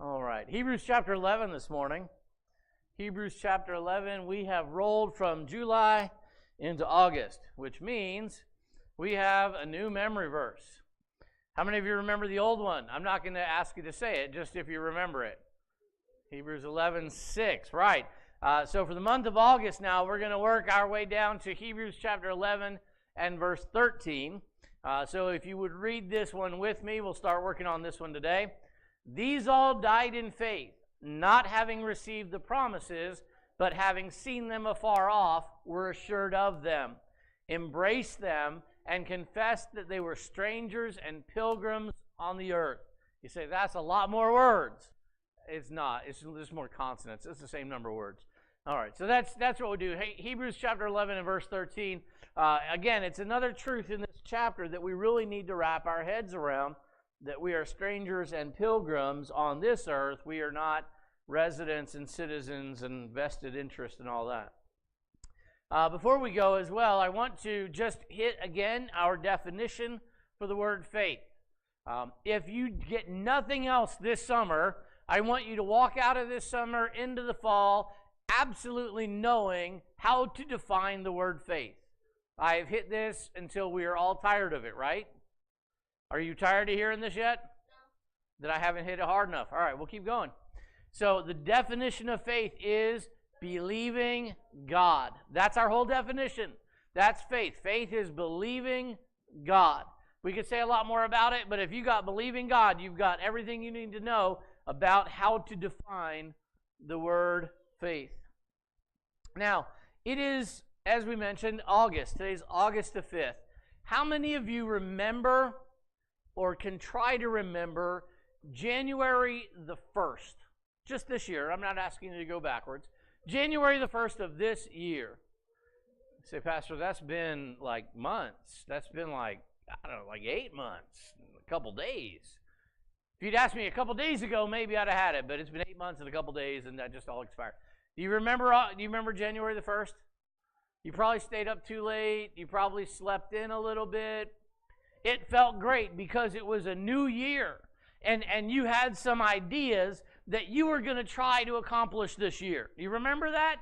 All right, Hebrews chapter 11 this morning. Hebrews chapter 11, we have rolled from July into August, which means we have a new memory verse. How many of you remember the old one? I'm not going to ask you to say it, just if you remember it. Hebrews 11:6, right. So for the month of August now, we're going to work our way down to Hebrews chapter 11 and verse 13. So if you would read this one with me, we'll start working on this one today. These all died in faith, not having received the promises, but having seen them afar off, were assured of them, embraced them, and confessed that they were strangers and pilgrims on the earth. You say, that's a lot more words. It's not. It's just more consonants. It's the same number of words. All right, so that's what we'll do. Hey, Hebrews chapter 11 and verse 13. Again, it's another truth in this chapter that we really need to wrap our heads around, that we are strangers and pilgrims on this earth. We are not residents and citizens and vested interest and all that. Before we go as well, I want to just hit again our definition for the word faith. If you get nothing else this summer, I want you to walk out of this summer into the fall absolutely knowing how to define the word faith. I have hit this until we are all tired of it, right? Are you tired of hearing this yet? No. That I haven't hit it hard enough? All right, we'll keep going. So the definition of faith is believing God. That's our whole definition. That's faith. Faith is believing God. We could say a lot more about it, but if you got believing God, you've got everything you need to know about how to define the word faith. Now, it is, as we mentioned, August. Today's August the 5th. How many of you remember or can try to remember January the 1st? Just this year. I'm not asking you to go backwards. January the 1st of this year. You say, Pastor, that's been like months. That's been like, I don't know, like 8 months, a couple days. If you'd asked me a couple days ago, maybe I'd have had it, but it's been 8 months and a couple days, and that just all expired. Do you remember January the 1st? You probably stayed up too late. You probably slept in a little bit. It felt great because it was a new year, and you had some ideas that you were going to try to accomplish this year. Do you remember that?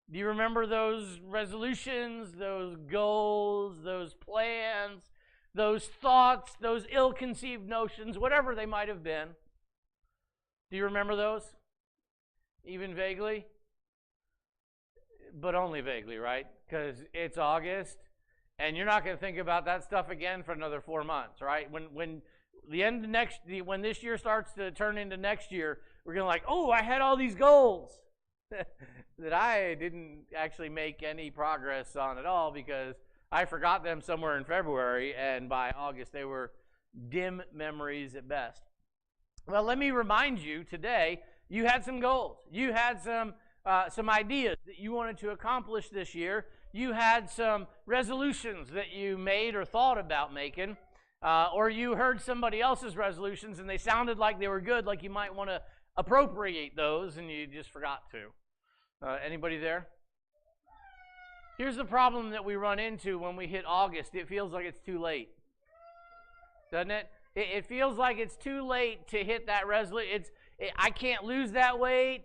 Do you remember those resolutions, those goals, those plans, those thoughts, those ill-conceived notions, whatever they might have been? Do you remember those? Even vaguely? But only vaguely, right? Because it's August, and you're not going to think about that stuff again for another 4 months, right? When this year starts to turn into next year, we're going to like, oh, I had all these goals that I didn't actually make any progress on at all because I forgot them somewhere in February, and by August they were dim memories at best. Well, let me remind you today, you had some goals. You had some ideas that you wanted to accomplish this year. You had some resolutions that you made or thought about making, or you heard somebody else's resolutions and they sounded like they were good, like you might want to appropriate those and you just forgot to. Anybody there? Here's the problem that we run into when we hit August. It feels like it's too late. Doesn't it? It feels like it's too late to hit that resolution. I can't lose that weight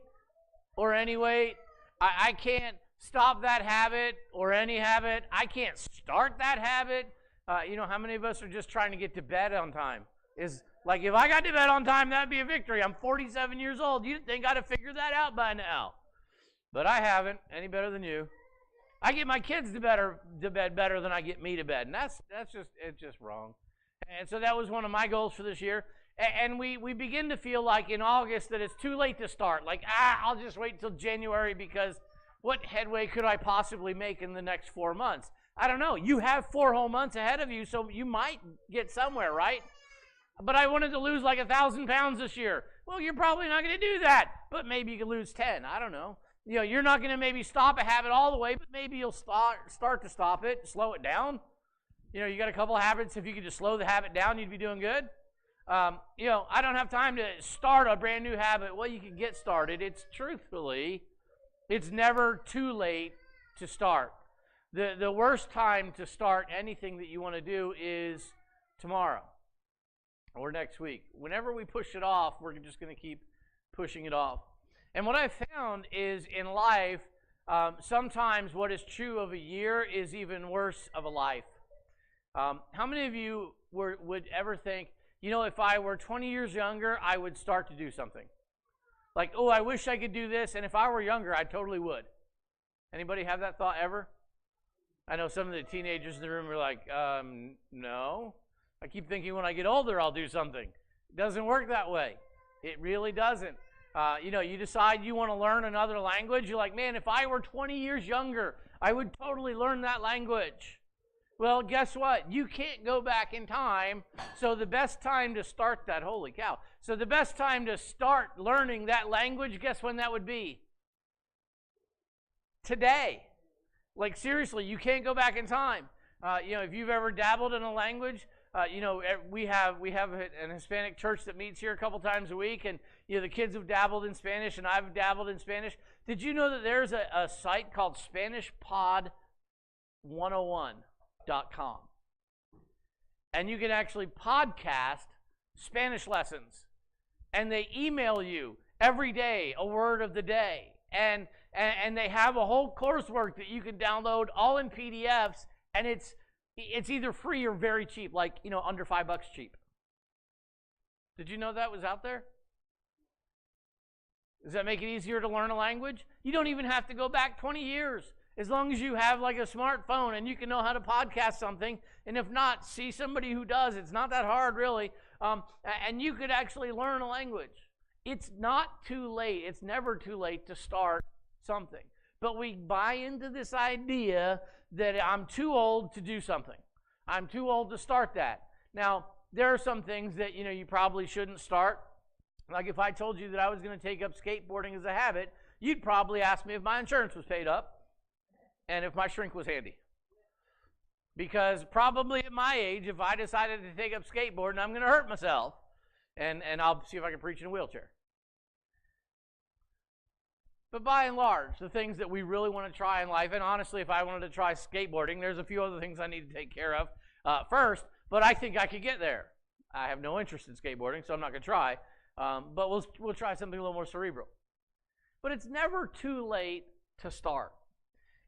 or any weight. I can't stop that habit or any habit. I can't start that habit. How many of us are just trying to get to bed on time? Is like, if I got to bed on time, that'd be a victory. I'm 47 years old. You'd think I'd have figured that out by now. But I haven't, any better than you. I get my kids to bed better than I get me to bed. And it's just wrong. And so that was one of my goals for this year. And we begin to feel like in August that it's too late to start. Like, I'll just wait until January because what headway could I possibly make in the next 4 months? I don't know. You have 4 whole months ahead of you, so you might get somewhere, right? But I wanted to lose like 1,000 pounds this year. Well, you're probably not going to do that, but maybe you can lose 10. I don't know. You're not going to maybe stop a habit all the way, but maybe you'll start to stop it, slow it down. You got a couple of habits. If you could just slow the habit down, you'd be doing good. I don't have time to start a brand new habit. Well, you can get started. It's never too late to start. The worst time to start anything that you want to do is tomorrow or next week. Whenever we push it off, we're just going to keep pushing it off. And what I found is in life, sometimes what is true of a year is even worse of a life. How many of you would ever think, if I were 20 years younger, I would start to do something? Like, oh, I wish I could do this, and if I were younger, I totally would. Anybody have that thought ever? I know some of the teenagers in the room are like, no. I keep thinking when I get older, I'll do something. It doesn't work that way. It really doesn't. You decide you want to learn another language. You're like, man, if I were 20 years younger, I would totally learn that language. Well, guess what? You can't go back in time. So the best time to start that, holy cow. So the best time to start learning that language, guess when that would be? Today. Like seriously, you can't go back in time. If you've ever dabbled in a language, we have an Hispanic church that meets here a couple times a week, and the kids have dabbled in Spanish, and I've dabbled in Spanish. Did you know that there's a site called SpanishPod101.com, and you can actually podcast Spanish lessons, and they email you every day a word of the day, and they have a whole coursework that you can download all in PDFs, and it's either free or very cheap, like, under $5 cheap. Did you know that was out there? Does that make it easier to learn a language? You don't even have to go back 20 years. As long as you have like a smartphone and you can know how to podcast something, and if not, see somebody who does. It's not that hard, really. And you could actually learn a language. It's not too late. It's never too late to start something. But we buy into this idea that I'm too old to do something. I'm too old to start that. Now, there are some things that, you probably shouldn't start. Like if I told you that I was going to take up skateboarding as a habit, you'd probably ask me if my insurance was paid up and if my shrink was handy. Because probably at my age, if I decided to take up skateboarding, I'm going to hurt myself. And I'll see if I can preach in a wheelchair. But by and large, the things that we really want to try in life, and honestly, if I wanted to try skateboarding, there's a few other things I need to take care of first, but I think I could get there. I have no interest in skateboarding, so I'm not going to try, but we'll try something a little more cerebral. But it's never too late to start.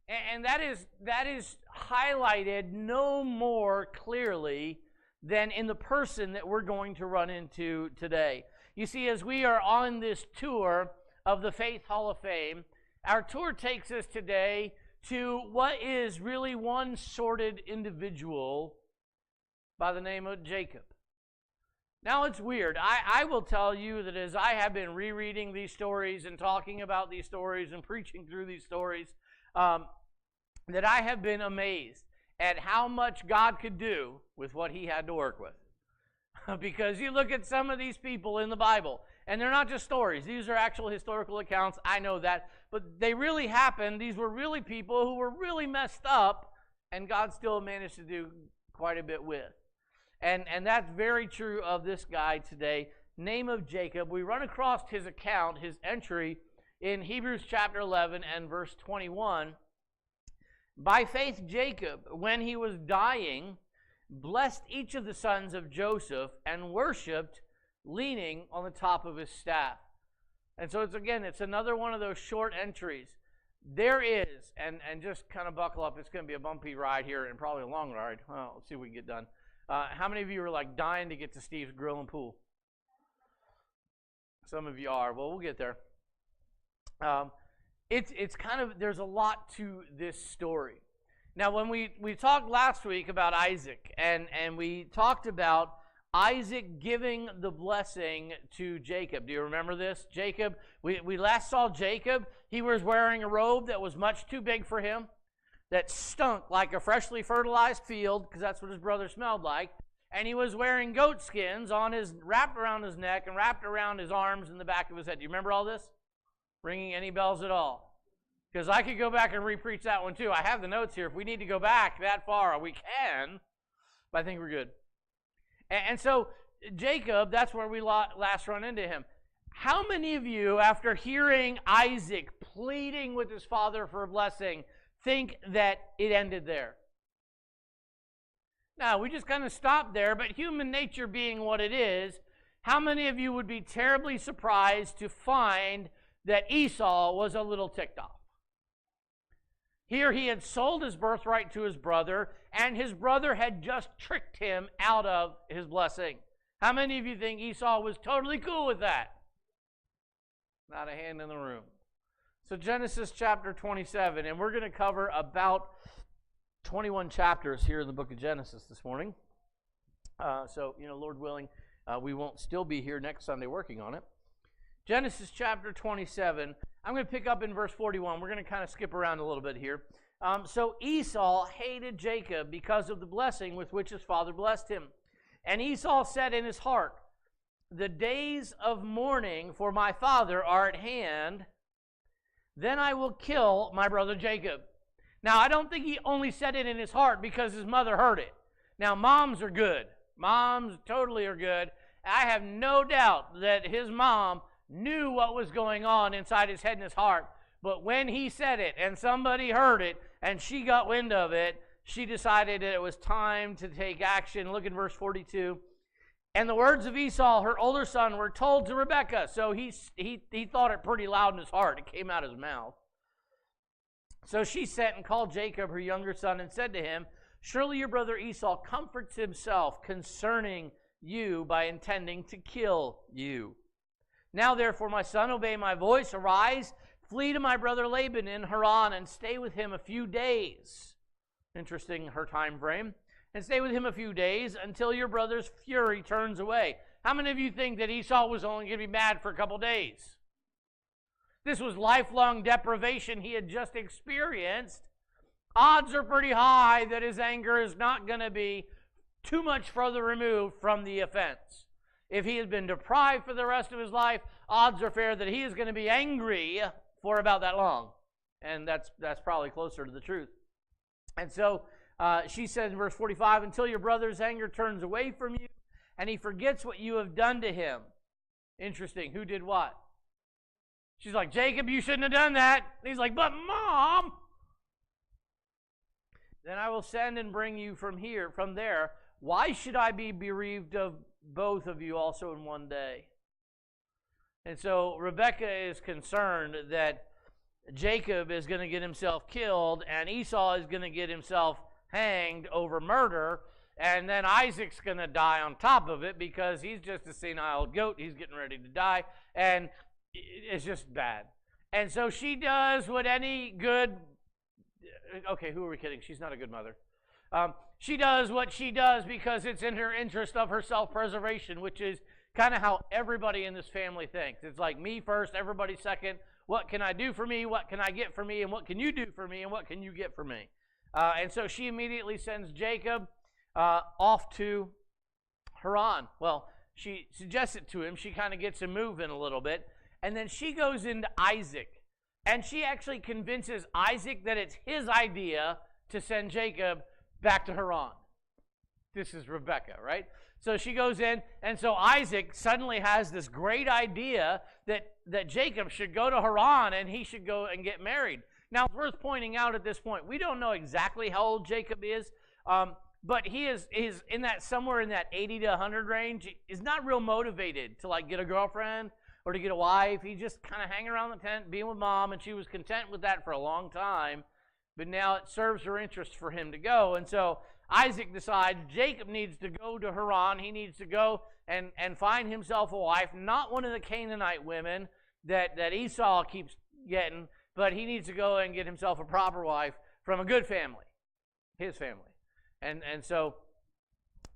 And that is highlighted no more clearly than in the person that we're going to run into today. You see, as we are on this tour of the Faith Hall of Fame, our tour takes us today to what is really one sordid individual by the name of Jacob. Now, it's weird. I will tell you that as I have been rereading these stories and talking about these stories and preaching through these stories, that I have been amazed at how much God could do with what he had to work with. Because you look at some of these people in the Bible, and they're not just stories. These are actual historical accounts. I know that. But they really happened. These were really people who were really messed up, and God still managed to do quite a bit with. And that's very true of this guy today. Name of Jacob. We run across his account, his entry, in Hebrews chapter 11 and verse 21. By faith, Jacob, when he was dying, blessed each of the sons of Joseph and worshipped, leaning on the top of his staff. And so it's another one of those short entries. There is, and just kind of buckle up, it's going to be a bumpy ride here and probably a long ride. Well, let's see if we can get done. How many of you are like dying to get to Steve's Grill and Pool? Some of you are. Well, we'll get there. It's kind of, there's a lot to this story. Now, when we talked last week about Isaac, and we talked about Isaac giving the blessing to Jacob. Do you remember this? Jacob, we last saw Jacob. He was wearing a robe that was much too big for him, that stunk like a freshly fertilized field, because that's what his brother smelled like. And he was wearing goat skins wrapped around his neck and wrapped around his arms and the back of his head. Do you remember all this? Ringing any bells at all? Because I could go back and re-preach that one too. I have the notes here. If we need to go back that far, we can. But I think we're good. And so Jacob, that's where we last run into him. How many of you, after hearing Isaac pleading with his father for a blessing, think that it ended there? No, we just kind of stopped there. But human nature being what it is, how many of you would be terribly surprised to find that Esau was a little ticked off? Here he had sold his birthright to his brother, and his brother had just tricked him out of his blessing. How many of you think Esau was totally cool with that? Not a hand in the room. So Genesis chapter 27, and we're going to cover about 21 chapters here in the book of Genesis this morning. So, Lord willing, we won't still be here next Sunday working on it. Genesis chapter 27, I'm going to pick up in verse 41. We're going to kind of skip around a little bit here. So Esau hated Jacob because of the blessing with which his father blessed him. And Esau said in his heart, "The days of mourning for my father are at hand. Then I will kill my brother Jacob." Now, I don't think he only said it in his heart because his mother heard it. Now, moms are good. Moms totally are good. I have no doubt that his mom knew what was going on inside his head and his heart. But when he said it and somebody heard it and she got wind of it, she decided that it was time to take action. Look at verse 42. "And the words of Esau, her older son, were told to Rebekah." So he thought it pretty loud in his heart. It came out of his mouth. "So she sent and called Jacob, her younger son, and said to him, 'Surely your brother Esau comforts himself concerning you by intending to kill you. Now therefore, my son, obey my voice. Arise, flee to my brother Laban in Haran, and stay with him a few days.'" Interesting, her time frame. "And stay with him a few days until your brother's fury turns away." How many of you think that Esau was only going to be mad for a couple days? This was lifelong deprivation he had just experienced. Odds are pretty high that his anger is not going to be too much further removed from the offense. If he has been deprived for the rest of his life, odds are fair that he is going to be angry for about that long. And that's probably closer to the truth. And so she said in verse 45, "Until your brother's anger turns away from you, and he forgets what you have done to him." Interesting. Who did what? She's like, "Jacob, you shouldn't have done that." And he's like, "But Mom." "Then I will send and bring you from there. Why should I be bereaved of both of you also in one day?" And so Rebekah is concerned that Jacob is going to get himself killed and Esau is going to get himself hanged over murder, and then Isaac's going to die on top of it because he's just a senile goat. He's getting ready to die, and it's just bad. And so she does what any good... Okay, who are we kidding? She's not a good mother. She does what she does because it's in her interest of her self-preservation, which is kind of how everybody in this family thinks. It's like me first, everybody second. What can I do for me? What can I get for me? And what can you do for me? And what can you get for me? And so she immediately sends Jacob off to Haran. Well, she suggests it to him. She kind of gets him moving a little bit. And then she goes into Isaac. And she actually convinces Isaac that it's his idea to send Jacob back to Haran. This is Rebekah, right? So she goes in, and so Isaac suddenly has this great idea that Jacob should go to Haran and he should go and get married. Now, it's worth pointing out at this point, we don't know exactly how old Jacob is, but he is in that somewhere in that 80 to 100 range. He's not real motivated to like get a girlfriend or to get a wife. He just kind of hang around the tent, being with Mom, and she was content with that for a long time. But now it serves her interest for him to go. And so Isaac decides Jacob needs to go to Haran. He needs to go and find himself a wife, not one of the Canaanite women that Esau keeps getting, but he needs to go and get himself a proper wife from a good family, his family. And so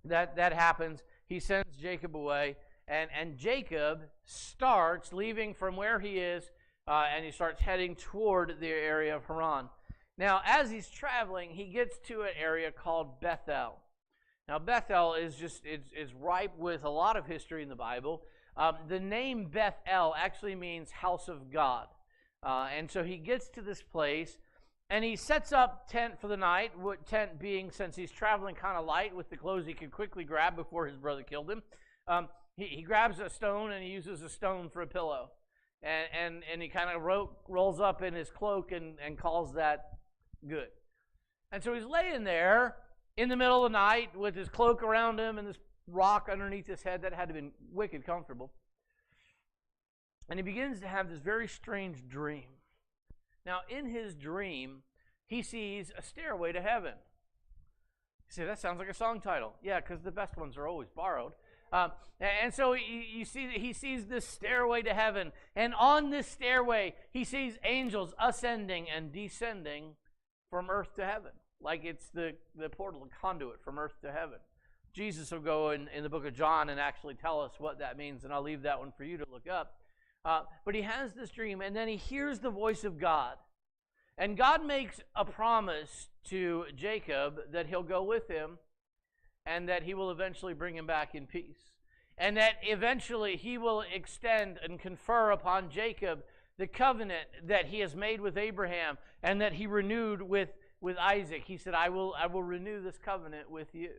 that happens. He sends Jacob away, and Jacob starts leaving from where he is, and he starts heading toward the area of Haran. Now, as he's traveling, he gets to an area called Bethel. Now, Bethel is ripe with a lot of history in the Bible. The name Bethel actually means house of God. And so he gets to this place, and he sets up tent for the night, tent being, since he's traveling kind of light with the clothes he could quickly grab before his brother killed him, he grabs a stone, and he uses a stone for a pillow. And he kind of rolls up in his cloak and calls that good. And so he's laying there in the middle of the night with his cloak around him and this rock underneath his head. That had to have been wicked comfortable. And he begins to have this very strange dream. Now, in his dream, he sees a stairway to heaven. You say, that sounds like a song title. Yeah, because the best ones are always borrowed. And so he sees this stairway to heaven. And on this stairway, he sees angels ascending and descending from earth to heaven. Like it's the portal, the conduit from earth to heaven. Jesus will go in the book of John and actually tell us what that means. And I'll leave that one for you to look up. But he has this dream, and then he hears the voice of God. And God makes a promise to Jacob that he'll go with him and that he will eventually bring him back in peace. And that eventually he will extend and confer upon Jacob the covenant that he has made with Abraham and that he renewed with Isaac. He said, I will renew this covenant with you.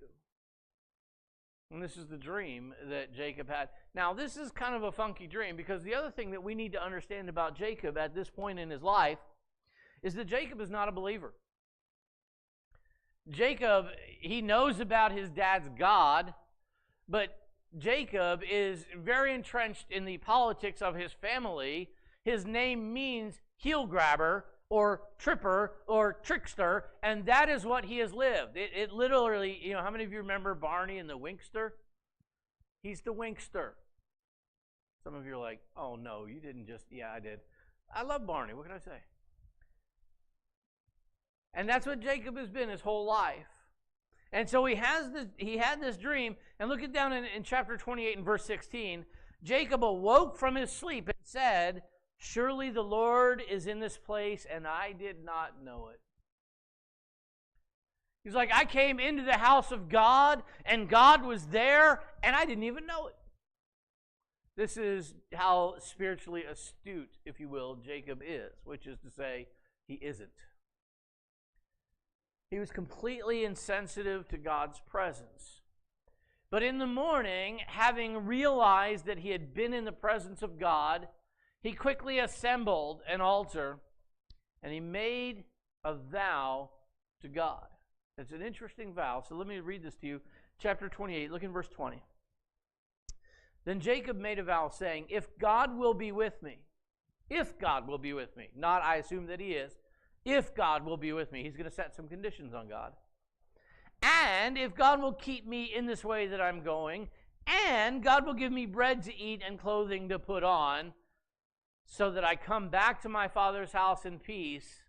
And this is the dream that Jacob had. Now, this is kind of a funky dream because the other thing that we need to understand about Jacob at this point in his life is that Jacob is not a believer. Jacob, he knows about his dad's God, but Jacob is very entrenched in the politics of his family. His name means heel grabber or tripper or trickster, and that is what he has lived. It literally, how many of you remember Barney and the Winkster? He's the Winkster. Some of you are like, oh no, you didn't just, yeah, I did. I love Barney, what can I say? And that's what Jacob has been his whole life. And so he had this dream, and look it down in chapter 28 and verse 16. Jacob awoke from his sleep and said, surely the Lord is in this place, and I did not know it. He's like, I came into the house of God, and God was there, and I didn't even know it. This is how spiritually astute, if you will, Jacob is, which is to say, he isn't. He was completely insensitive to God's presence. But in the morning, having realized that he had been in the presence of God, he quickly assembled an altar, and he made a vow to God. It's an interesting vow, so let me read this to you. Chapter 28, look in verse 20. Then Jacob made a vow, saying, if God will be with me, not I assume that he is, if God will be with me, he's going to set some conditions on God. And if God will keep me in this way that I'm going, and God will give me bread to eat and clothing to put on, so that I come back to my father's house in peace,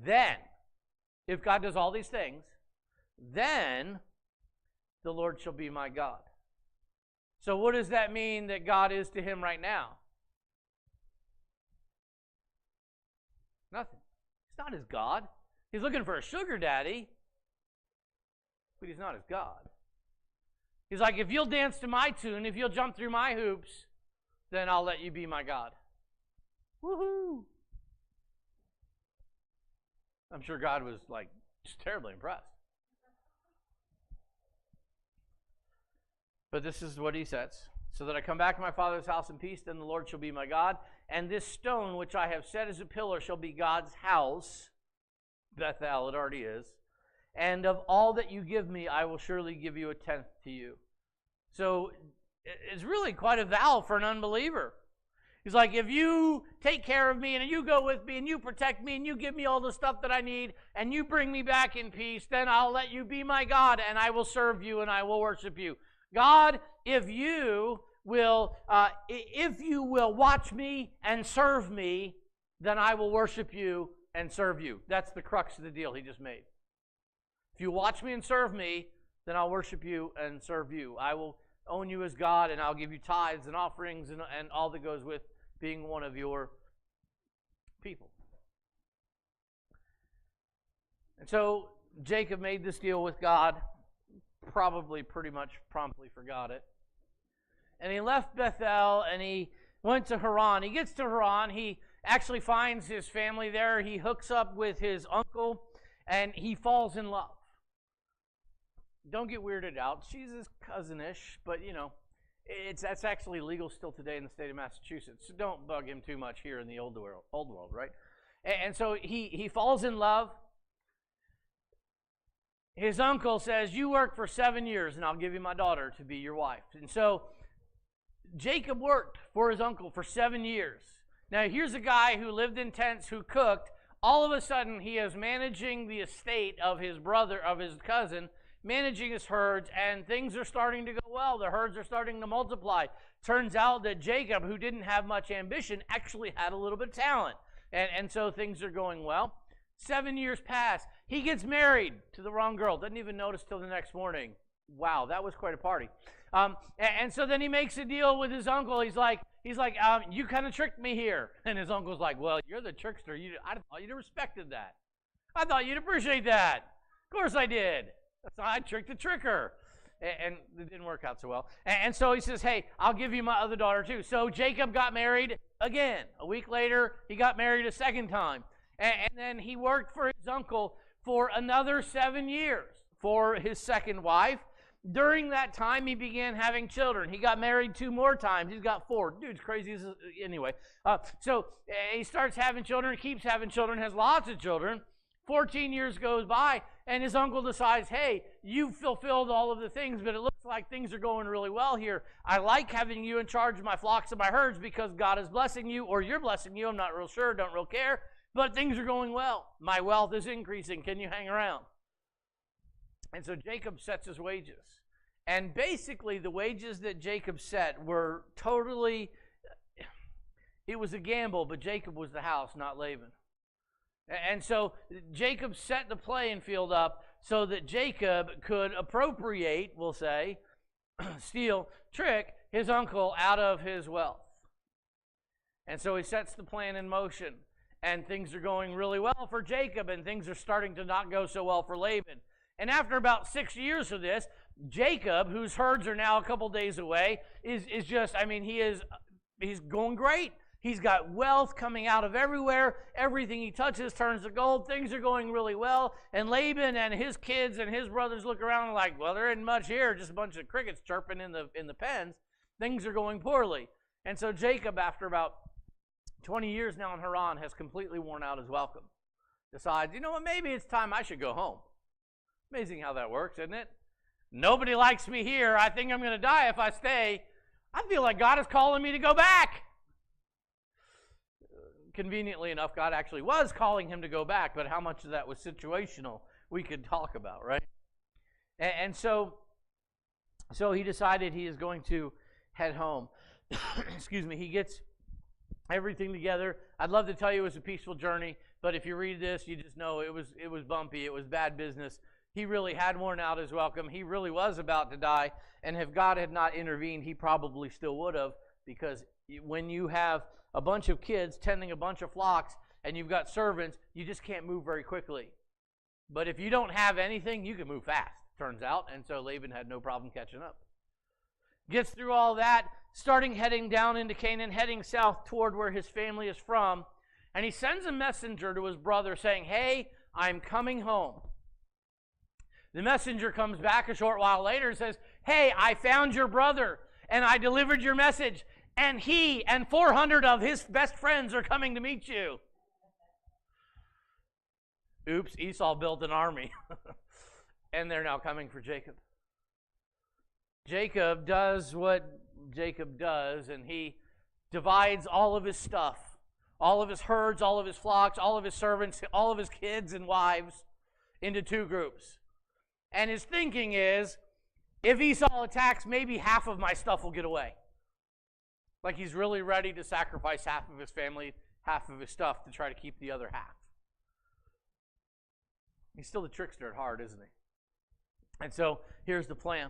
then, if God does all these things, then the Lord shall be my God. So what does that mean that God is to him right now? Nothing. He's not his God. He's looking for a sugar daddy, but he's not his God. He's like, if you'll dance to my tune, if you'll jump through my hoops, then I'll let you be my God. Woohoo! I'm sure God was like just terribly impressed. But this is what he says. So that I come back to my father's house in peace, then the Lord shall be my God. And this stone which I have set as a pillar shall be God's house. Bethel, it already is. And of all that you give me, I will surely give you a tenth to you. So it's really quite a vow for an unbeliever. He's like, if you take care of me and you go with me and you protect me and you give me all the stuff that I need and you bring me back in peace, then I'll let you be my God and I will serve you and I will worship you. God, if you will watch me and serve me, then I will worship you and serve you. That's the crux of the deal he just made. If you watch me and serve me, then I'll worship you and serve you. I will own you as God, and I'll give you tithes and offerings and all that goes with being one of your people. And so Jacob made this deal with God, probably pretty much promptly forgot it. And he left Bethel and he went to Haran. He gets to Haran. He actually finds his family there. He hooks up with his uncle and he falls in love. Don't get weirded out. She's his cousin-ish, but that's actually legal still today in the state of Massachusetts. So don't bug him too much here in the old world, right? And so he falls in love. his uncle says, you work for 7 years and I'll give you my daughter to be your wife. And so Jacob worked for his uncle for 7 years. Now here's a guy who lived in tents, who cooked. All of a sudden he is managing the estate of his brother, of his cousin, managing his herds, and things are starting to go well. The herds are starting to multiply. Turns out that Jacob, who didn't have much ambition, actually had a little bit of talent. And so things are going well. 7 years pass. He gets married to the wrong girl. Doesn't even notice till the next morning. Wow, that was quite a party. And so then he makes a deal with his uncle. He's like, you kind of tricked me here. And his uncle's like, well, you're the trickster. I thought you'd have respected that. I thought you'd appreciate that. Of course I did. I tricked the tricker. And it didn't work out so well. And so he says, hey, I'll give you my other daughter too. So Jacob got married again. A week later, he got married a second time. And then he worked for his uncle for another 7 years for his second wife. During that time, he began having children. He got married 2 more times. He's got 4. Dude's crazy. Anyway, so he starts having children, keeps having children, has lots of children. 14 years goes by, and his uncle decides, hey, you've fulfilled all of the things, but it looks like things are going really well here. I like having you in charge of my flocks and my herds because God is blessing you, or you're blessing you. I'm not real sure, don't real care, but things are going well. My wealth is increasing. Can you hang around? And so Jacob sets his wages. And basically the wages that Jacob set were totally, it was a gamble, but Jacob was the house, not Laban. And so Jacob set the playing field up so that Jacob could appropriate, we'll say, steal, trick his uncle out of his wealth. And so he sets the plan in motion. And things are going really well for Jacob, and things are starting to not go so well for Laban. And after about 6 years of this, Jacob, whose herds are now a couple days away, is just, I mean, he's going great. He's got wealth coming out of everywhere. Everything he touches turns to gold. Things are going really well. And Laban and his kids and his brothers look around and like, well, there isn't much here, just a bunch of crickets chirping in the pens. Things are going poorly. And so Jacob, after about 20 years now in Haran, has completely worn out his welcome. Decides, you know what, maybe it's time I should go home. Amazing how that works, isn't it? Nobody likes me here. I think I'm going to die if I stay. I feel like God is calling me to go back. Conveniently enough, God actually was calling him to go back, but how much of that was situational we could talk about, right? And so he decided he is going to head home. Excuse me. He gets everything together. I'd love to tell you it was a peaceful journey, but if you read this, you just know it was bumpy. It was bad business. He really had worn out his welcome. He really was about to die, and if God had not intervened, he probably still would have, because when you have a bunch of kids tending a bunch of flocks and you've got servants, you just can't move very quickly. But if you don't have anything, you can move fast, turns out, and so Laban had no problem catching up. Gets through all that, heading down into Canaan, heading south toward where his family is from, and he sends a messenger to his brother saying, hey, I'm coming home. The messenger comes back a short while later and says, hey, I found your brother, and I delivered your message, and he and 400 of his best friends are coming to meet you. Oops, Esau built an army, and they're now coming for Jacob. Jacob does what Jacob does, and he divides all of his stuff, all of his herds, all of his flocks, all of his servants, all of his kids and wives into 2 groups. And his thinking is, if Esau attacks, maybe half of my stuff will get away. Like he's really ready to sacrifice half of his family, half of his stuff to try to keep the other half. He's still the trickster at heart, isn't he? And so here's the plan.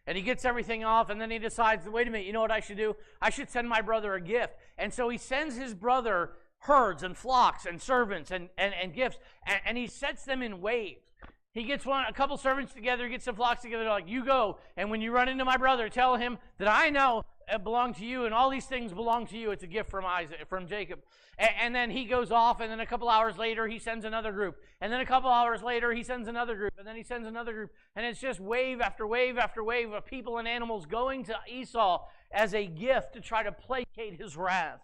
And he gets everything off, and then he decides, wait a minute, you know what I should do? I should send my brother a gift. And so he sends his brother herds and flocks and servants and gifts, and he sets them in waves. He gets a couple servants together, gets some flocks together, like, you go, and when you run into my brother, tell him that I know it belong to you, and all these things belong to you. It's a gift from Jacob. And then he goes off, and then a couple hours later, he sends another group. And then a couple hours later, he sends another group, and then he sends another group. And it's just wave after wave after wave of people and animals going to Esau as a gift to try to placate his wrath.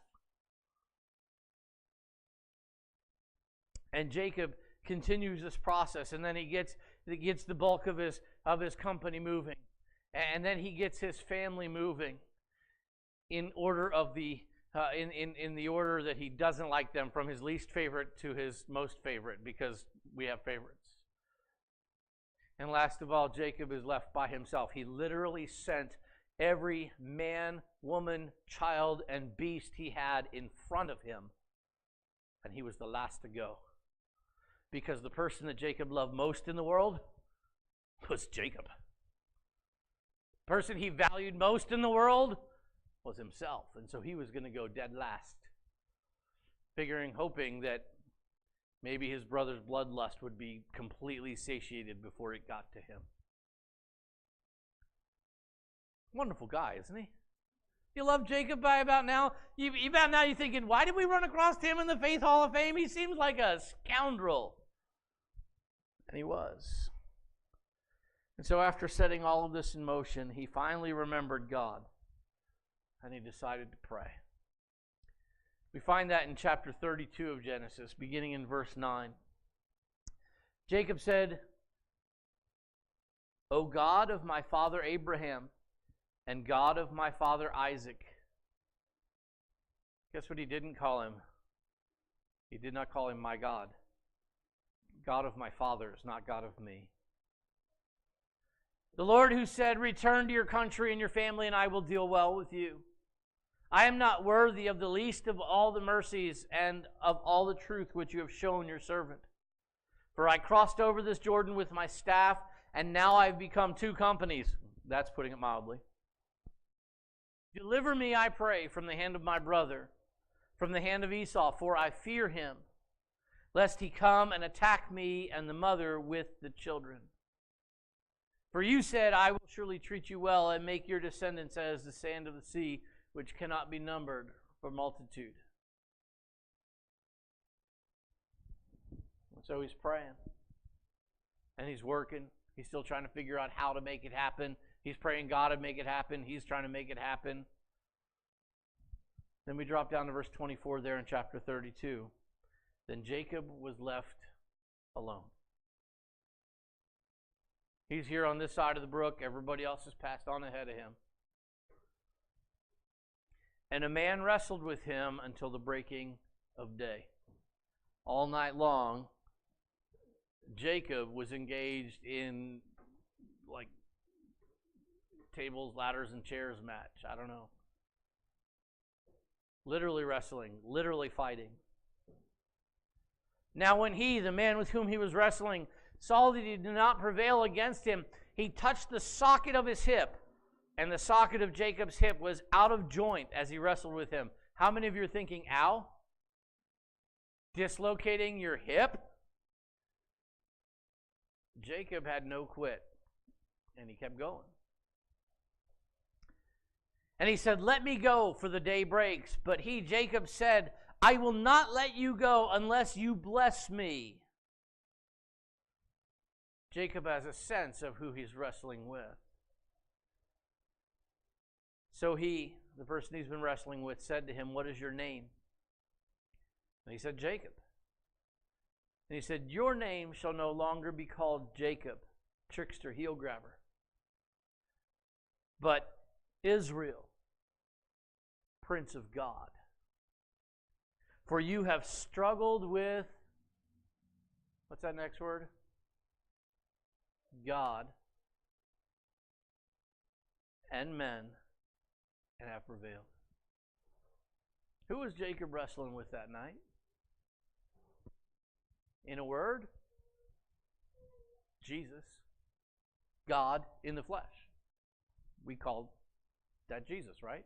And Jacob continues this process, and then he gets gets the bulk of his company moving. And then he gets his family moving in order of the in the order that he doesn't like them, from his least favorite to his most favorite, because we have favorites. And last of all, Jacob is left by himself. He literally sent every man, woman, child, and beast he had in front of him, and he was the last to go. Because the person that Jacob loved most in the world was Jacob. The person he valued most in the world was himself. And so he was going to go dead last, hoping that maybe his brother's bloodlust would be completely satiated before it got to him. Wonderful guy, isn't he? You love Jacob by about now? About now you're thinking, why did we run across him in the Faith Hall of Fame? He seems like a scoundrel. And he was. And so after setting all of this in motion, he finally remembered God. And he decided to pray. We find that in chapter 32 of Genesis, beginning in verse 9. Jacob said, O God of my father Abraham, and God of my father Isaac. Guess what he didn't call him? He did not call him my God. God of my fathers, not God of me. The Lord who said, return to your country and your family, and I will deal well with you. I am not worthy of the least of all the mercies and of all the truth which you have shown your servant. For I crossed over this Jordan with my staff, and now I have become two companies. That's putting it mildly. Deliver me, I pray, from the hand of my brother, from the hand of Esau, for I fear him, lest he come and attack me and the mother with the children. For you said, I will surely treat you well and make your descendants as the sand of the sea, which cannot be numbered for multitude. And so he's praying. And he's working. He's still trying to figure out how to make it happen. He's praying God to make it happen. He's trying to make it happen. Then we drop down to verse 24 there in chapter 32. Then Jacob was left alone. He's here on this side of the brook. Everybody else has passed on ahead of him. And a man wrestled with him until the breaking of day. All night long, Jacob was engaged in like tables, ladders, and chairs match. I don't know. Literally wrestling, literally fighting. Now when he, the man with whom he was wrestling, saw that he did not prevail against him, he touched the socket of his hip, and the socket of Jacob's hip was out of joint as he wrestled with him. How many of you are thinking, ow? Dislocating your hip? Jacob had no quit, and he kept going. And he said, let me go, for the day breaks. But he, Jacob, said, I will not let you go unless you bless me. Jacob has a sense of who he's wrestling with. So he, the person he's been wrestling with, said to him, what is your name? And he said, Jacob. And he said, your name shall no longer be called Jacob, trickster, heel grabber, but Israel, Prince of God. For you have struggled with, what's that next word? God and men, and have prevailed. Who was Jacob wrestling with that night? In a word, Jesus, God in the flesh. We call that Jesus, right?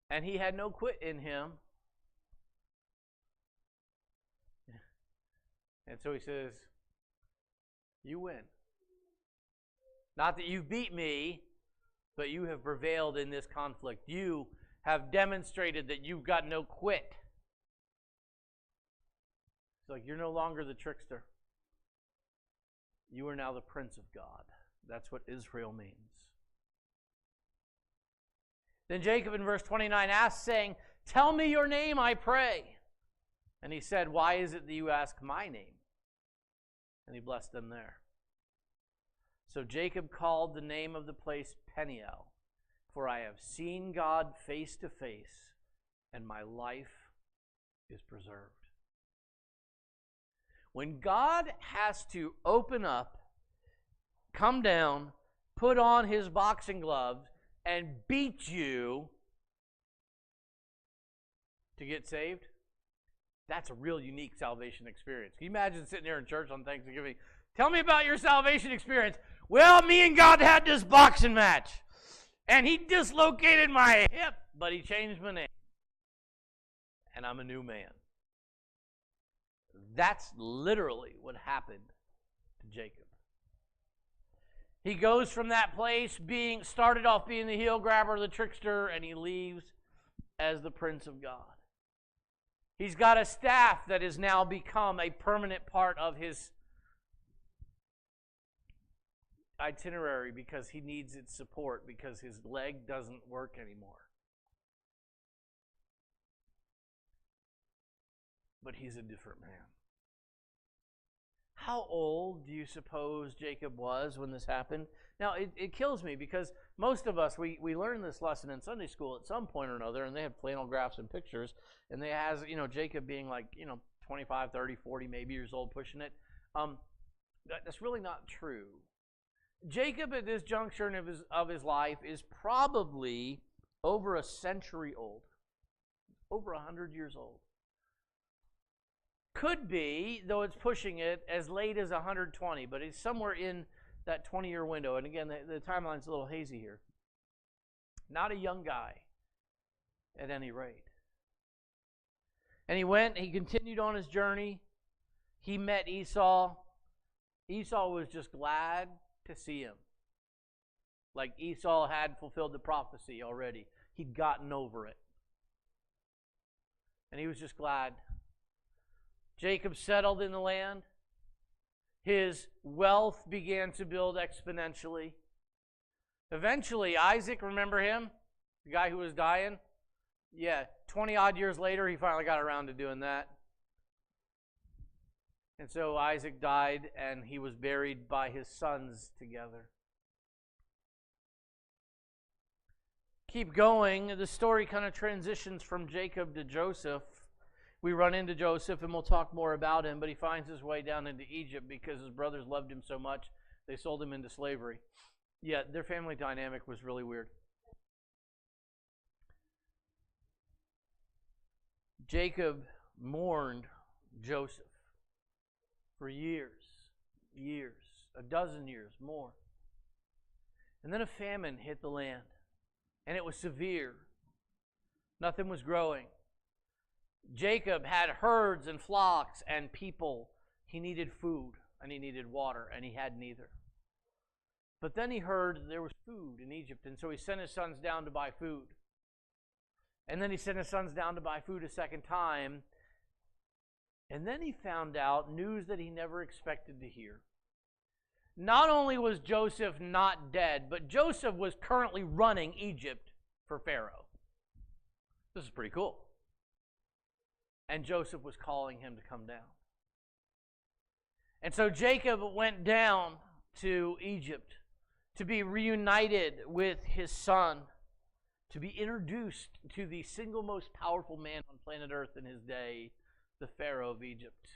And he had no quit in him. And so he says, you win. Not that you've beat me, but you have prevailed in this conflict. You have demonstrated that you've got no quit. It's like you're no longer the trickster. You are now the Prince of God. That's what Israel means. Then Jacob in verse 29 asks, saying, tell me your name, I pray. And he said, "Why is it that you ask my name?" And he blessed them there. So Jacob called the name of the place Peniel, for I have seen God face to face, and my life is preserved. When God has to open up, come down, put on his boxing gloves, and beat you to get saved, that's a real unique salvation experience. Can you imagine sitting here in church on Thanksgiving? Tell me about your salvation experience. Well, me and God had this boxing match, and he dislocated my hip, but he changed my name, and I'm a new man. That's literally what happened to Jacob. He goes from that place started off being the heel grabber, the trickster, and he leaves as the Prince of God. He's got a staff that has now become a permanent part of his itinerary because he needs its support because his leg doesn't work anymore. But he's a different man. How old do you suppose Jacob was when this happened? Now, it kills me because most of us, we learn this lesson in Sunday school at some point or another, and they have flannel graphs and pictures, and they has, Jacob being like, 25, 30, 40 maybe years old pushing it. That's really not true. Jacob at this juncture of his life is probably over a century old, over 100 years old. Could be, though it's pushing it, as late as 120, but it's somewhere in that 20-year window. And again, the timeline's a little hazy here. Not a young guy, at any rate. And he continued on his journey. He met Esau. Esau was just glad to see him. Like Esau had fulfilled the prophecy already. He'd gotten over it. And he was just glad. Jacob settled in the land. His wealth began to build exponentially. Eventually, Isaac, remember him? The guy who was dying? Yeah, 20-odd years later, he finally got around to doing that. And so Isaac died, and he was buried by his sons together. Keep going. The story kind of transitions from Jacob to Joseph. We run into Joseph, and we'll talk more about him, but he finds his way down into Egypt because his brothers loved him so much, they sold him into slavery. Yet their family dynamic was really weird. Jacob mourned Joseph for years, a dozen years more. And then a famine hit the land, and it was severe. Nothing was growing. Jacob had herds and flocks and people. He needed food and he needed water, and he had neither. But then he heard there was food in Egypt, and so he sent his sons down to buy food. And then he sent his sons down to buy food a second time. And then he found out news that he never expected to hear. Not only was Joseph not dead, but Joseph was currently running Egypt for Pharaoh. This is pretty cool. And Joseph was calling him to come down. And so Jacob went down to Egypt to be reunited with his son, to be introduced to the single most powerful man on planet Earth in his day, the Pharaoh of Egypt.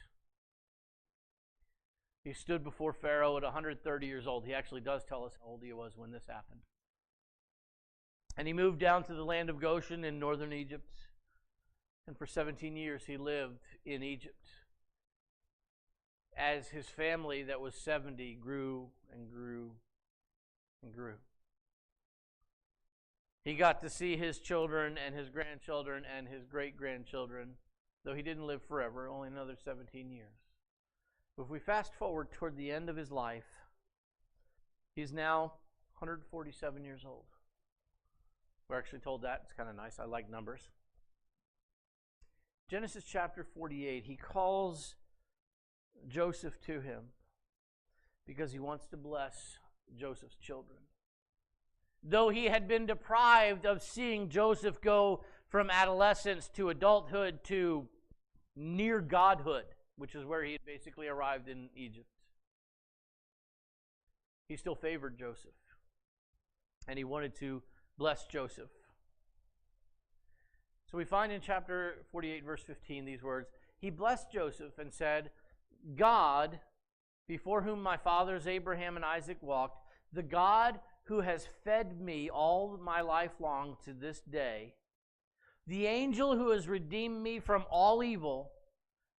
He stood before Pharaoh at 130 years old. He actually does tell us how old he was when this happened. And he moved down to the land of Goshen in northern Egypt. And for 17 years he lived in Egypt as his family that was 70 grew and grew and grew. He got to see his children and his grandchildren and his great-grandchildren, though he didn't live forever, only another 17 years. But if we fast forward toward the end of his life, he's now 147 years old. We're actually told that. It's kind of nice. I like numbers. Genesis chapter 48, he calls Joseph to him because he wants to bless Joseph's children. Though he had been deprived of seeing Joseph go from adolescence to adulthood to near godhood, which is where he had basically arrived in Egypt. He still favored Joseph, and he wanted to bless Joseph. So we find in chapter 48, verse 15, these words, he blessed Joseph and said, God, before whom my fathers Abraham and Isaac walked, the God who has fed me all my life long to this day, the angel who has redeemed me from all evil,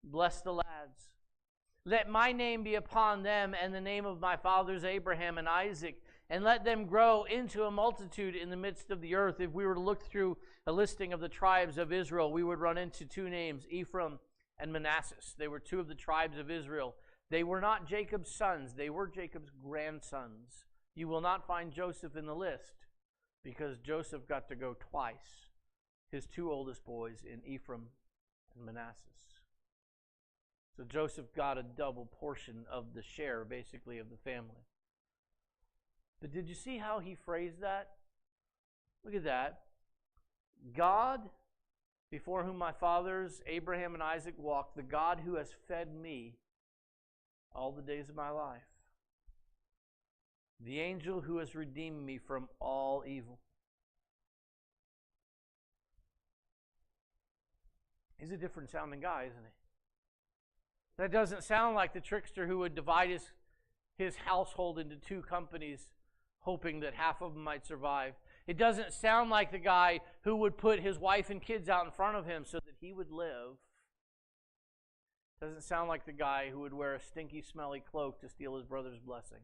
bless the lads. Let my name be upon them and the name of my fathers Abraham and Isaac, and let them grow into a multitude in the midst of the earth. If we were to look through a listing of the tribes of Israel, we would run into two names, Ephraim and Manasseh. They were two of the tribes of Israel. They were not Jacob's sons. They were Jacob's grandsons. You will not find Joseph in the list because Joseph got to go twice. His two oldest boys in Ephraim and Manasseh. So Joseph got a double portion of the share, basically, of the family. But did you see how he phrased that? Look at that. God, before whom my fathers Abraham and Isaac walked, the God who has fed me all the days of my life. The angel who has redeemed me from all evil. He's a different sounding guy, isn't he? That doesn't sound like the trickster who would divide his household into two companies, hoping that half of them might survive. It doesn't sound like the guy who would put his wife and kids out in front of him so that he would live. It doesn't sound like the guy who would wear a stinky, smelly cloak to steal his brother's blessing.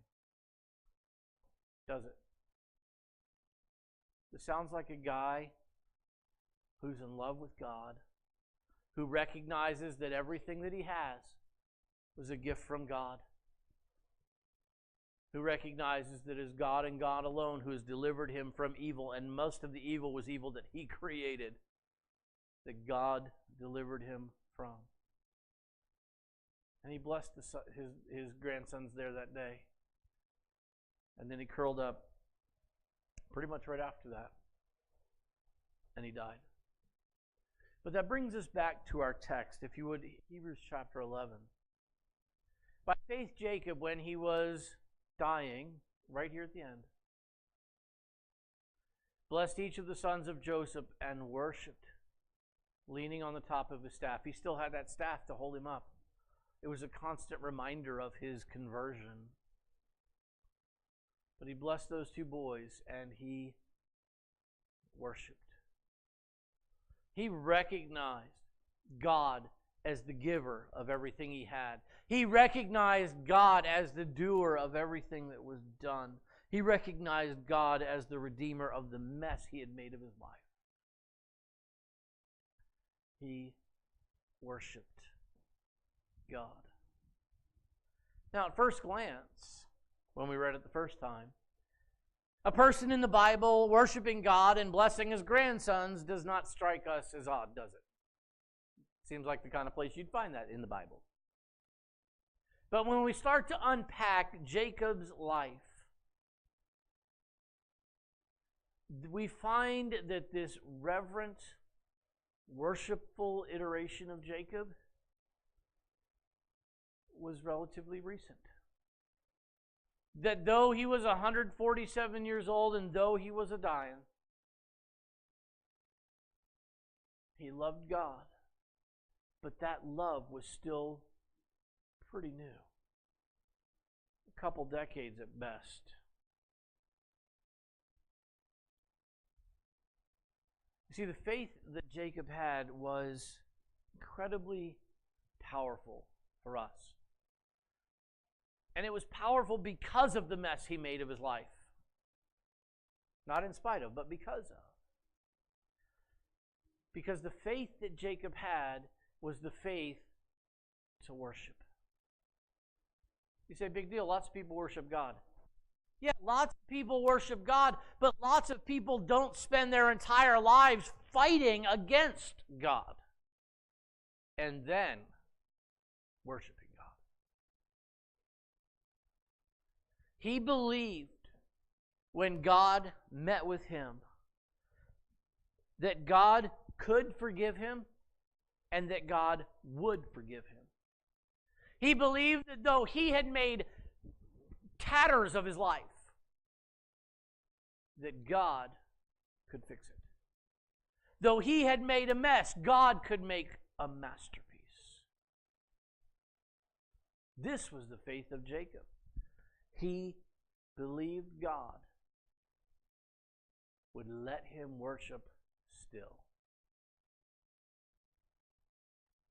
Does it? It sounds like a guy who's in love with God, who recognizes that everything that he has was a gift from God, who recognizes that it is God and God alone who has delivered him from evil, and most of the evil was evil that he created, that God delivered him from. And he blessed his grandsons there that day. And then he curled up pretty much right after that, and he died. But that brings us back to our text, if you would, Hebrews chapter 11. By faith, Jacob, when he was dying, right here at the end, blessed each of the sons of Joseph and worshipped, leaning on the top of his staff. He still had that staff to hold him up. It was a constant reminder of his conversion. But he blessed those two boys and he worshipped. He recognized God as the giver of everything he had. He recognized God as the doer of everything that was done. He recognized God as the redeemer of the mess he had made of his life. He worshipped God. Now, at first glance, when we read it the first time, a person in the Bible worshiping God and blessing his grandsons does not strike us as odd, does it? Seems like the kind of place you'd find that in the Bible. But when we start to unpack Jacob's life, we find that this reverent, worshipful iteration of Jacob was relatively recent. That though he was 147 years old and though he was a dying, he loved God. But that love was still pretty new. A couple decades at best. You see, the faith that Jacob had was incredibly powerful for us. And it was powerful because of the mess he made of his life. Not in spite of, but because of. Because the faith that Jacob had was the faith to worship. You say, big deal, lots of people worship God. Yeah, lots of people worship God, but lots of people don't spend their entire lives fighting against God and then worshiping God. He believed when God met with him that God could forgive him and that God would forgive him. He believed that though he had made tatters of his life, that God could fix it. Though he had made a mess, God could make a masterpiece. This was the faith of Jacob. He believed God would let him worship still.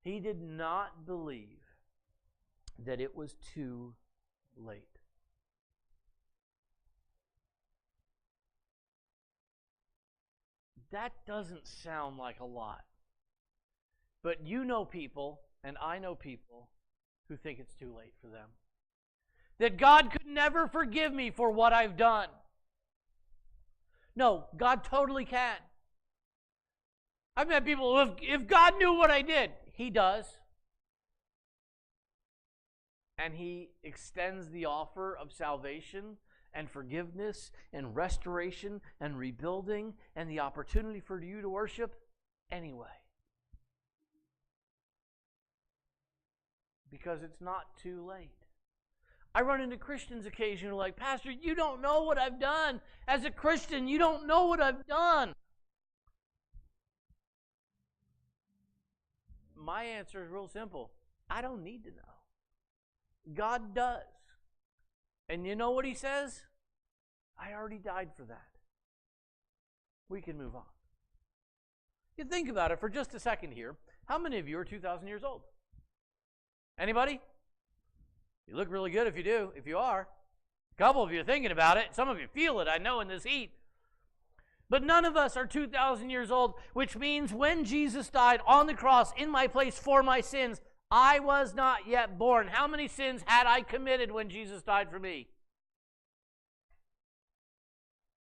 He did not believe that it was too late. That doesn't sound like a lot. But you know people, and I know people, who think it's too late for them. That God could never forgive me for what I've done. No, God totally can. I've met people, if God knew what I did, He does. And He extends the offer of salvation and forgiveness and restoration and rebuilding and the opportunity for you to worship anyway. Because it's not too late. I run into Christians occasionally like, Pastor, you don't know what I've done. As a Christian, you don't know what I've done. My answer is real simple. I don't need to know. God does. And you know what He says? I already died for that. We can move on. You think about it for just a second here. How many of you are 2,000 years old? Anybody? You look really good if you do. If you are. A couple of you are thinking about it. Some of you feel it, I know, in this heat. But none of us are 2,000 years old, which means when Jesus died on the cross in my place for my sins, I was not yet born. How many sins had I committed when Jesus died for me?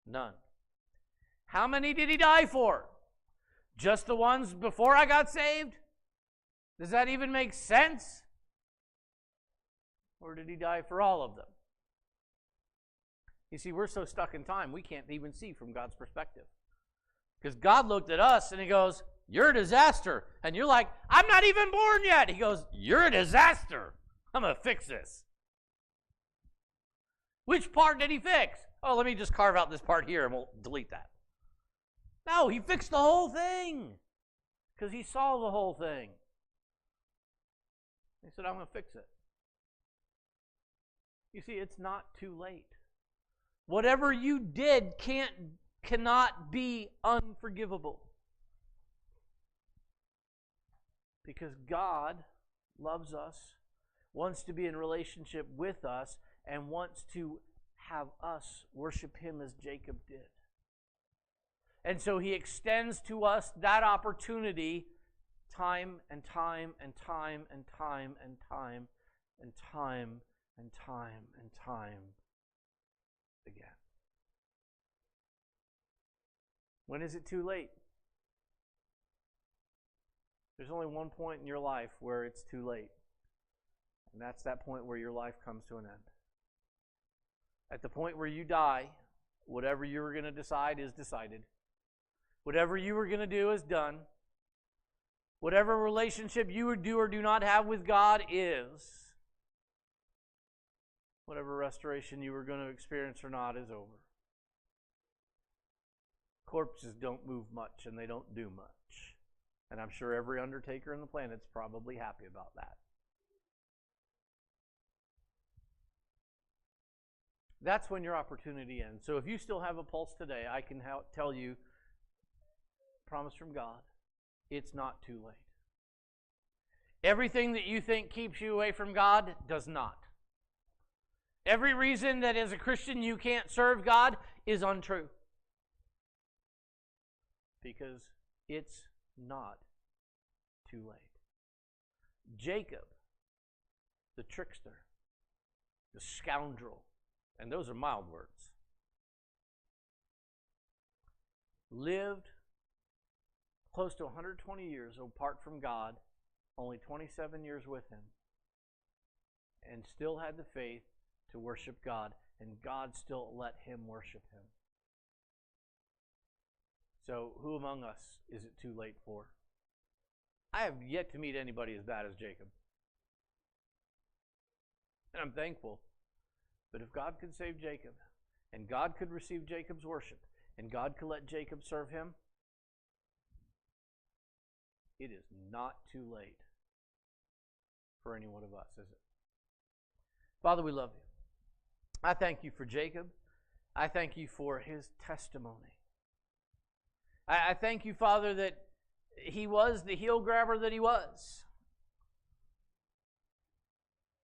None. How many did He die for? Just the ones before I got saved? Does that even make sense? Or did He die for all of them? You see, we're so stuck in time, we can't even see from God's perspective. Because God looked at us and He goes, you're a disaster. And you're like, I'm not even born yet. He goes, you're a disaster. I'm going to fix this. Which part did He fix? Oh, let me just carve out this part here and we'll delete that. No, He fixed the whole thing. Because He saw the whole thing. He said, I'm going to fix it. You see, it's not too late. Whatever you did cannot be unforgivable. Because God loves us, wants to be in relationship with us, and wants to have us worship Him as Jacob did. And so He extends to us that opportunity time and time and time and time and time and time and time and time again. When is it too late? There's only one point in your life where it's too late. And that's that point where your life comes to an end. At the point where you die, whatever you were going to decide is decided. Whatever you were going to do is done. Whatever relationship you would do or do not have with God is. Whatever restoration you were going to experience or not is over. Corpses don't move much and they don't do much. And I'm sure every undertaker on the planet's probably happy about that. That's when your opportunity ends. So if you still have a pulse today, I can tell you, promise from God, it's not too late. Everything that you think keeps you away from God does not. Every reason that as a Christian you can't serve God is untrue. Because it's not too late. Jacob, the trickster, the scoundrel, and those are mild words, lived close to 120 years apart from God, only 27 years with Him, and still had the faith to worship God, and God still let him worship Him. So, who among us is it too late for? I have yet to meet anybody as bad as Jacob. And I'm thankful. But if God could save Jacob, and God could receive Jacob's worship, and God could let Jacob serve him, it is not too late for any one of us, is it? Father, we love you. I thank you for Jacob. I thank you for his testimony. I thank you, Father, that he was the heel grabber that he was.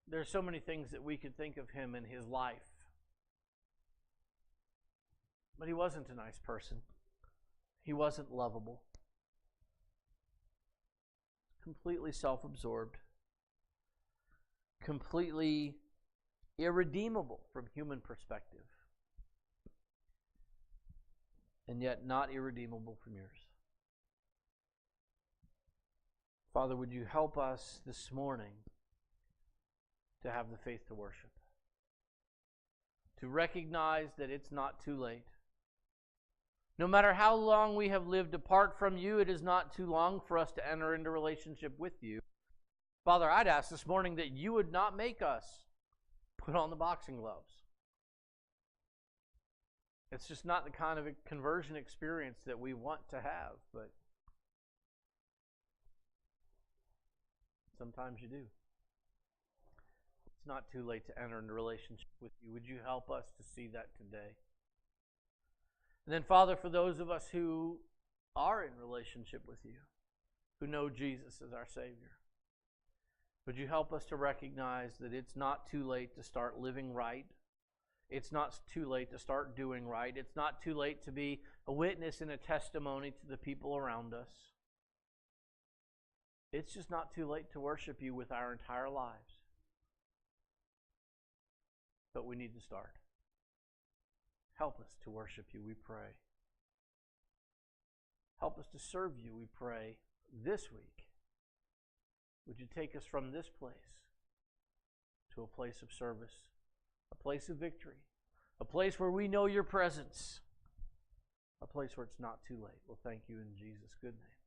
There are so many things that we could think of him in his life. But he wasn't a nice person. He wasn't lovable. Completely self-absorbed. Completely irredeemable from human perspective. And yet not irredeemable from yours. Father, would you help us this morning to have the faith to worship? To recognize that it's not too late. No matter how long we have lived apart from you, it is not too long for us to enter into relationship with you. Father, I'd ask this morning that you would not make us put on the boxing gloves. It's just not the kind of a conversion experience that we want to have, but sometimes you do. It's not too late to enter into relationship with you. Would you help us to see that today? And then, Father, for those of us who are in relationship with you, who know Jesus as our Savior, would you help us to recognize that it's not too late to start living right? It's not too late to start doing right. It's not too late to be a witness and a testimony to the people around us. It's just not too late to worship you with our entire lives. But we need to start. Help us to worship you, we pray. Help us to serve you, we pray, this week. Would you take us from this place to a place of service, a place of victory, a place where we know your presence, a place where it's not too late. Well, thank you in Jesus' good name.